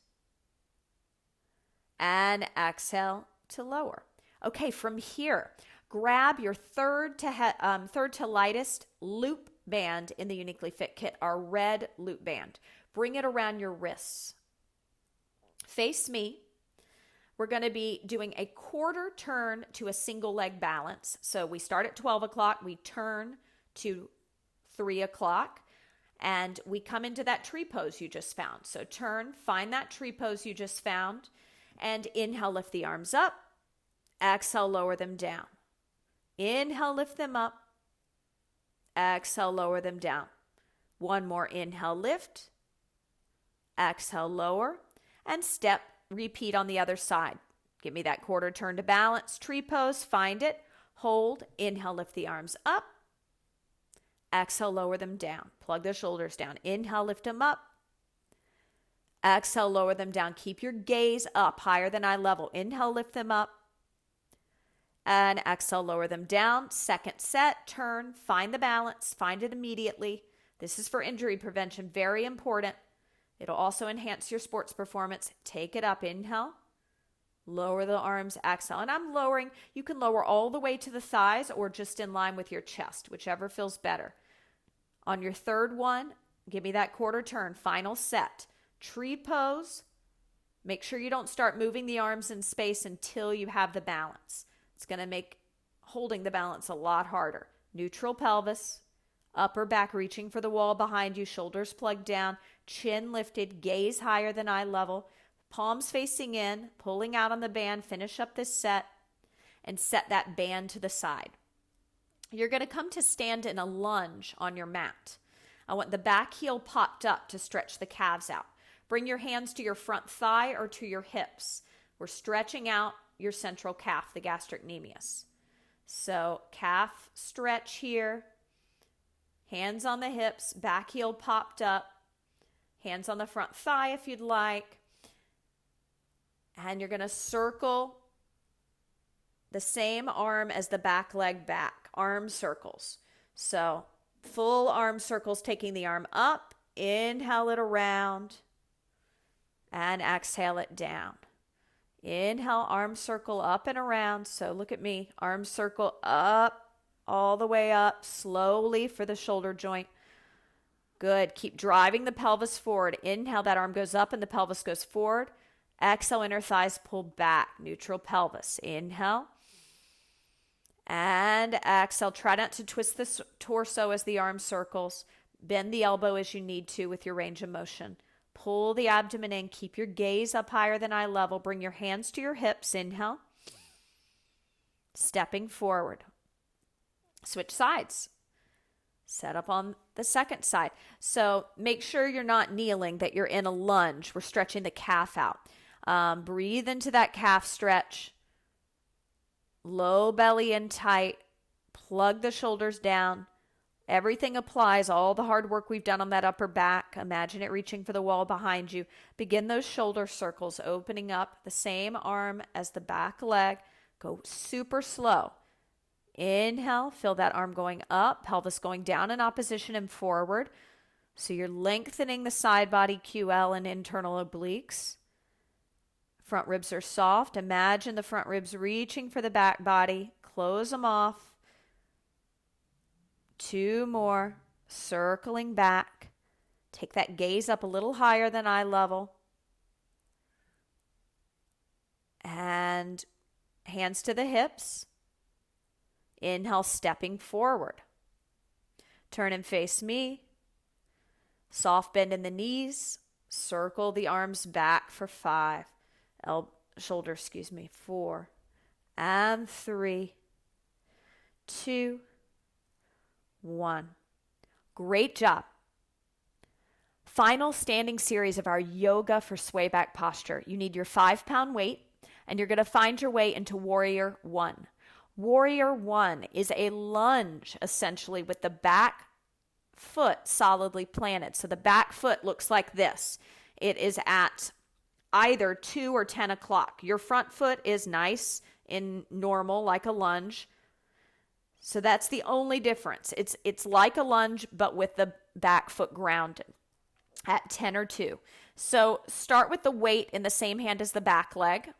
And exhale to lower. Okay, from here, grab your third to lightest loop band in the Uniquely Fit kit, our red loop band. Bring it around your wrists. Face me. We're going to be doing a quarter turn to a single leg balance. So we start at 12 o'clock, we turn to 3 o'clock, and we come into that tree pose you just found. So turn, find that tree pose you just found, and inhale, lift the arms up. Exhale, lower them down. Inhale, lift them up. Exhale, lower them down. 1 more. Inhale, lift. Exhale, lower. And step, repeat on the other side. Give me that quarter turn to balance. Tree pose, find it. Hold. Inhale, lift the arms up. Exhale, lower them down. Plug the shoulders down. Inhale, lift them up. Exhale, lower them down. Keep your gaze up, higher than eye level. Inhale, lift them up. And exhale, lower them down. Second set, turn, find the balance, find it immediately. This is for injury prevention, very important. It'll also enhance your sports performance. Take it up, inhale, lower the arms, exhale. And I'm lowering, you can lower all the way to the thighs or just in line with your chest, whichever feels better. On your third one, give me that quarter turn, final set. Tree pose, make sure you don't start moving the arms in space until you have the balance. It's going to make holding the balance a lot harder. Neutral pelvis, upper back reaching for the wall behind you, shoulders plugged down, chin lifted, gaze higher than eye level, palms facing in, pulling out on the band. Finish up this set and set that band to the side. You're going to come to stand in a lunge on your mat. I want the back heel popped up to stretch the calves out. Bring your hands to your front thigh or to your hips. We're stretching out your central calf, the gastrocnemius. So calf stretch here, hands on the hips, back heel popped up, hands on the front thigh if you'd like. And you're going to circle the same arm as the back leg back, arm circles. So full arm circles, taking the arm up, inhale it around, and exhale it down. Inhale, arm circle up and around. So look at me, arm circle up, all the way up, slowly for the shoulder joint. Good. Keep driving the pelvis forward. Inhale, that arm goes up and the pelvis goes forward. Exhale, inner thighs pull back, neutral pelvis. Inhale. And exhale. Try not to twist the torso as the arm circles. Bend the elbow as you need to with your range of motion. Pull the abdomen in. Keep your gaze up higher than eye level. Bring your hands to your hips. Inhale. Stepping forward. Switch sides. Set up on the second side. So make sure you're not kneeling, that you're in a lunge. We're stretching the calf out. Breathe into that calf stretch. Low belly in tight. Plug the shoulders down. Everything applies, all the hard work we've done on that upper back. Imagine it reaching for the wall behind you. Begin those shoulder circles, opening up the same arm as the back leg. Go super slow. Inhale, feel that arm going up, pelvis going down in opposition and forward. So you're lengthening the side body QL and internal obliques. Front ribs are soft. Imagine the front ribs reaching for the back body. Close them off. 2 more, circling back. Take that gaze up a little higher than eye level. And hands to the hips. Inhale, stepping forward. Turn and face me. Soft bend in the knees. Circle the arms back for 5. Shoulders, 4 and 3, 2, 1. Great job. Final standing series of our yoga for sway back posture. You need your 5-pound weight, and you're going to find your way into Warrior 1. Warrior 1 is a lunge, essentially, with the back foot solidly planted. So the back foot looks like this. It is at either 2 or 10 o'clock. Your front foot is nice in normal, like a lunge. So that's the only difference. It's like a lunge, but with the back foot grounded at 10 or 2. So start with the weight in the same hand as the back leg.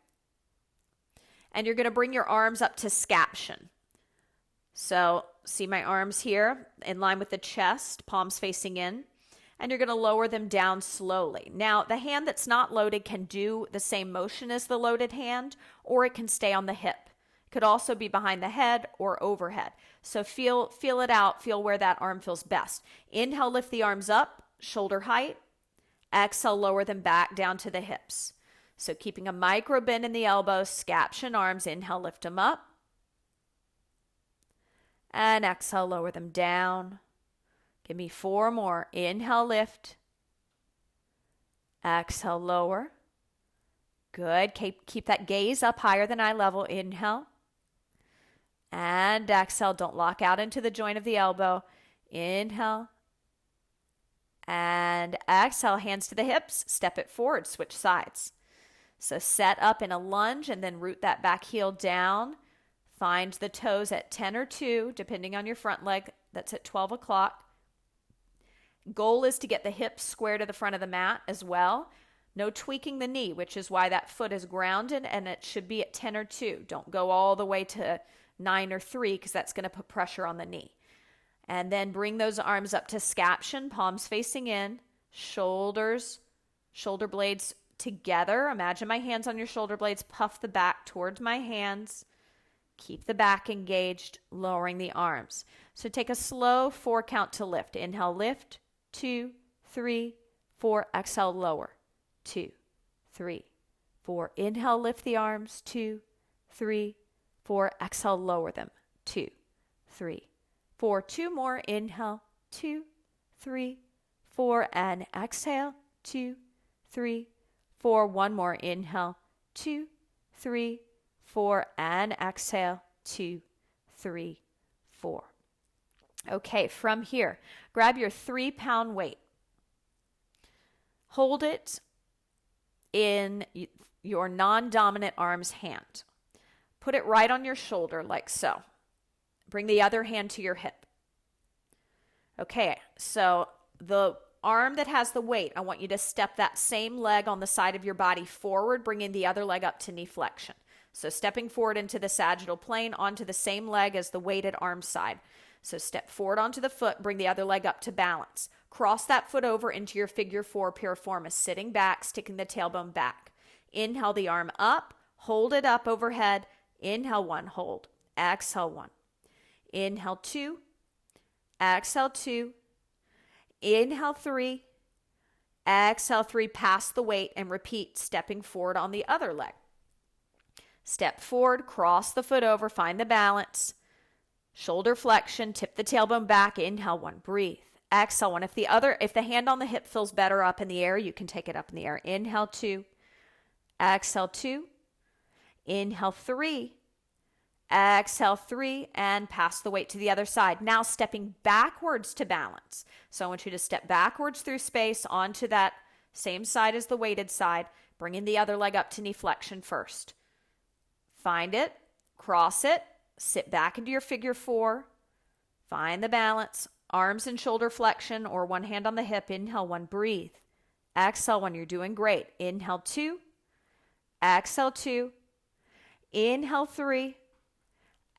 And you're going to bring your arms up to scaption. So see my arms here in line with the chest, palms facing in. And you're going to lower them down slowly. Now, the hand that's not loaded can do the same motion as the loaded hand, or it can stay on the hip. It could also be behind the head or overhead. So feel it out. Feel where that arm feels best. Inhale, lift the arms up, shoulder height. Exhale, lower them back down to the hips. So keeping a micro bend in the elbows, scaption arms. Inhale, lift them up. And exhale, lower them down. Give me 4 more. Inhale, lift. Exhale, lower. Good. Keep that gaze up higher than eye level. Inhale. And exhale. Don't lock out into the joint of the elbow. Inhale. And exhale. Hands to the hips. Step it forward. Switch sides. So set up in a lunge and then root that back heel down. Find the toes at 10 or 2, depending on your front leg. That's at 12 o'clock. Goal is to get the hips square to the front of the mat as well. No tweaking the knee, which is why that foot is grounded, and it should be at 10 or 2. Don't go all the way to 9 or 3 because that's going to put pressure on the knee. And then bring those arms up to scaption, palms facing in, shoulder blades together. Imagine my hands on your shoulder blades. Puff the back towards my hands. Keep the back engaged, lowering the arms. So take a slow 4 count to lift. Inhale, lift. 2, 3, 4. Exhale, lower. 2, 3, 4. Inhale, lift the arms. 2, 3, 4. Exhale, lower them. 2, 3, 4. 2 more. Inhale. 2, 3, 4. And exhale. 2, 3, 4. 1 more. Inhale. 2, 3, 4. And exhale. 2, 3, 4. Okay, from here, grab your 3-pound weight. Hold it in your non-dominant arm's hand. Put it right on your shoulder like so. Bring the other hand to your hip. Okay, so the arm that has the weight, I want you to step that same leg on the side of your body forward, bringing the other leg up to knee flexion. So stepping forward into the sagittal plane onto the same leg as the weighted arm side. So step forward onto the foot, bring the other leg up to balance. Cross that foot over into your figure 4 piriformis, sitting back, sticking the tailbone back. Inhale the arm up, hold it up overhead. Inhale 1, hold. Exhale 1. Inhale 2. Exhale 2. Inhale 3. Exhale 3. Pass the weight and repeat, stepping forward on the other leg. Step forward, cross the foot over, find the balance. Shoulder flexion, tip the tailbone back. Inhale 1, breathe. Exhale 1. If the hand on the hip feels better up in the air, you can take it up in the air. Inhale 2. Exhale 2. Inhale 3. Exhale 3, and pass the weight to the other side. Now stepping backwards to balance. So I want you to step backwards through space onto that same side as the weighted side, bringing the other leg up to knee flexion first. Find it, cross it, sit back into your figure 4, find the balance, arms and shoulder flexion or one hand on the hip. Inhale 1, breathe. Exhale 1, you're doing great. Inhale 2, exhale 2, inhale 3,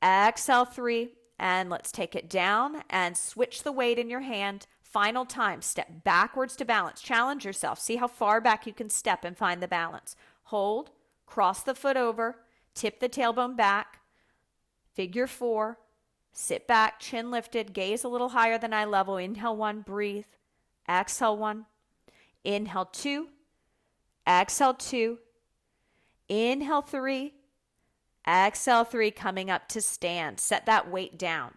exhale 3, and let's take it down and switch the weight in your hand. Final time, step backwards to balance. Challenge yourself. See how far back you can step and find the balance. Hold, cross the foot over, tip the tailbone back, figure 4, Sit back, chin lifted, gaze a little higher than eye level. Inhale 1, breathe. Exhale 1. Inhale 2. Exhale 2. Inhale 3. Exhale 3, coming up to stand. Set that weight down.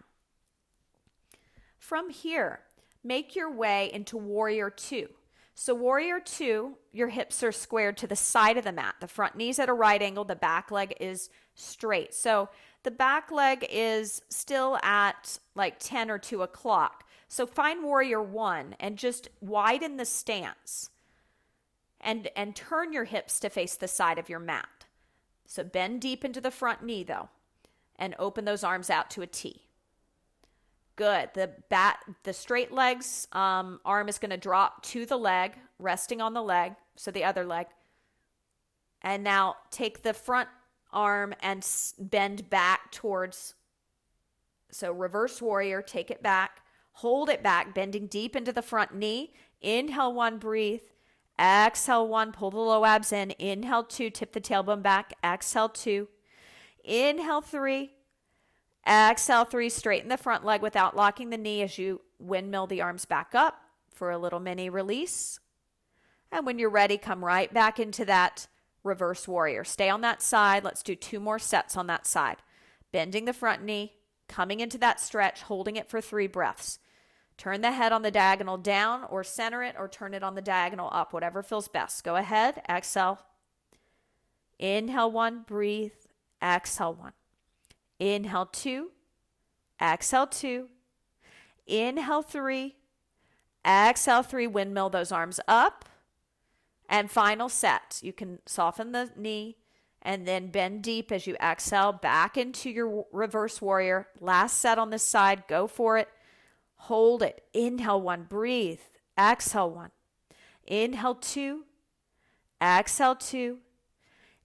From here, make your way into warrior 2. So warrior 2, your hips are squared to the side of the mat. The front knee's at a right angle, the back leg is straight. So the back leg is still at like 10 or 2 o'clock. So find warrior 1 and just widen the stance and turn your hips to face the side of your mat. So bend deep into the front knee though, and open those arms out to a T. Good. The straight legs arm is going to drop to the leg, resting on the leg, so the other leg. And now take the front arm and bend back towards, so reverse warrior, take it back, hold it back, bending deep into the front knee. Inhale 1, breathe. Exhale 1, pull the low abs in. Inhale 2, tip the tailbone back. Exhale 2. Inhale 3. Exhale 3, straighten the front leg without locking the knee as you windmill the arms back up for a little mini release. And when you're ready, come right back into that reverse warrior. Stay on that side. Let's do 2 more sets on that side. Bending the front knee, coming into that stretch, holding it for 3 breaths. Turn the head on the diagonal down or center it or turn it on the diagonal up, whatever feels best. Go ahead, exhale. Inhale 1, breathe. Exhale 1. Inhale 2. Exhale 2. Inhale 3. Exhale 3. Windmill those arms up. And final set. You can soften the knee and then bend deep as you exhale back into your reverse warrior. Last set on this side. Go for it. Hold it. Inhale 1. Breathe. Exhale 1. Inhale 2. Exhale 2.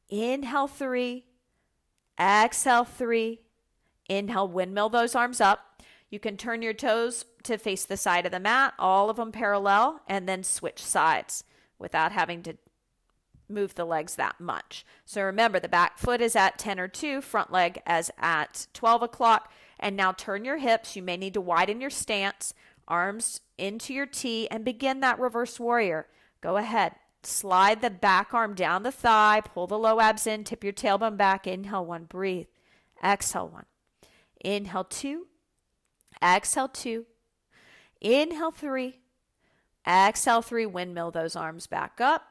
Inhale 3. Exhale 3. Inhale, windmill those arms up. You can turn your toes to face the side of the mat, all of them parallel, and then switch sides without having to move the legs that much. So remember, the back foot is at 10 or 2, front leg as at 12 o'clock. And now turn your hips. You may need to widen your stance, arms into your T, and begin that reverse warrior. Go ahead. Slide the back arm down the thigh, pull the low abs in, tip your tailbone back. Inhale 1, breathe. Exhale 1. Inhale 2. Exhale 2. Inhale 3. Exhale 3. Windmill those arms back up.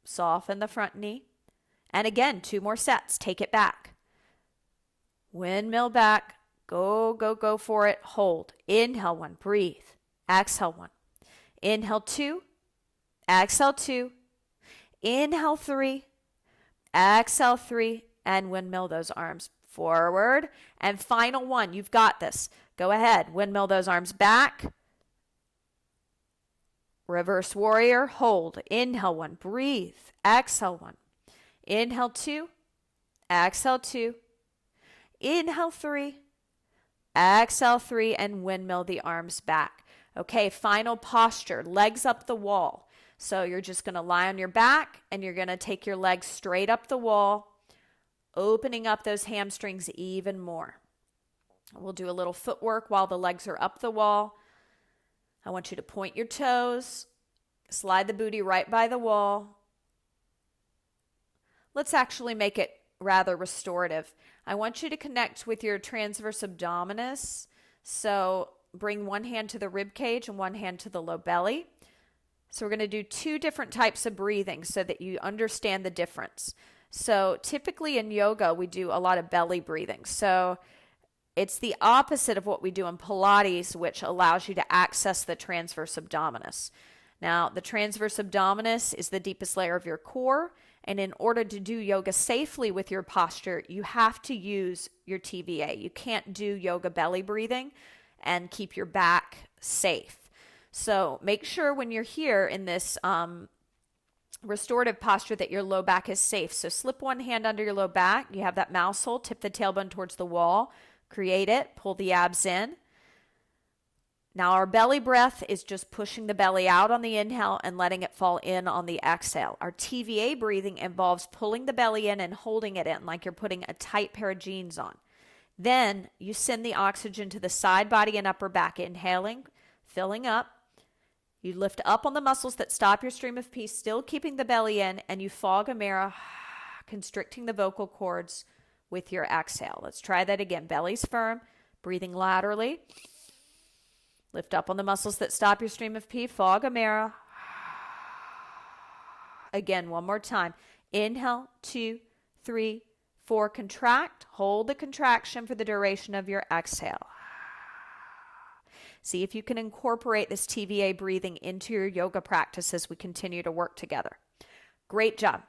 Soften the front knee. And again, 2 more sets. Take it back. Windmill back. Go, go, go for it. Hold. Inhale 1. Breathe. Exhale 1. Inhale 2. Exhale 2. Inhale 3. Exhale 3. And windmill those arms forward. And final one. You've got this. Go ahead. Windmill those arms back. Reverse warrior. Hold. Inhale 1. Breathe. Exhale 1. Inhale 2. Exhale 2. Inhale 3. Exhale 3. And windmill the arms back. Okay, final posture. Legs up the wall. So you're just going to lie on your back and you're going to take your legs straight up the wall, opening up those hamstrings even more. We'll do a little footwork while the legs are up the wall. I want you to point your toes, slide the booty right by the wall. Let's actually make it rather restorative. I want you to connect with your transverse abdominis. So bring one hand to the rib cage and one hand to the low belly. So we're going to do 2 different types of breathing so that you understand the difference. So typically in yoga, we do a lot of belly breathing. So it's the opposite of what we do in Pilates, which allows you to access the transverse abdominis. Now, the transverse abdominis is the deepest layer of your core. And in order to do yoga safely with your posture, you have to use your TVA. You can't do yoga belly breathing and keep your back safe. So make sure when you're here in this restorative posture that your low back is safe. So slip one hand under your low back. You have that mouse hole. Tip the tailbone towards the wall. Create it. Pull the abs in. Now our belly breath is just pushing the belly out on the inhale and letting it fall in on the exhale. Our TVA breathing involves pulling the belly in and holding it in like you're putting a tight pair of jeans on. Then you send the oxygen to the side body and upper back, inhaling, filling up. You lift up on the muscles that stop your stream of pee, still keeping the belly in, and you fog a mirror, constricting the vocal cords with your exhale. Let's try that again. Belly's firm, breathing laterally. Lift up on the muscles that stop your stream of pee, fog a mirror. Again, one more time. Inhale, 2, 3, 4, contract. Hold the contraction for the duration of your exhale. See if you can incorporate this TVA breathing into your yoga practice as we continue to work together. Great job.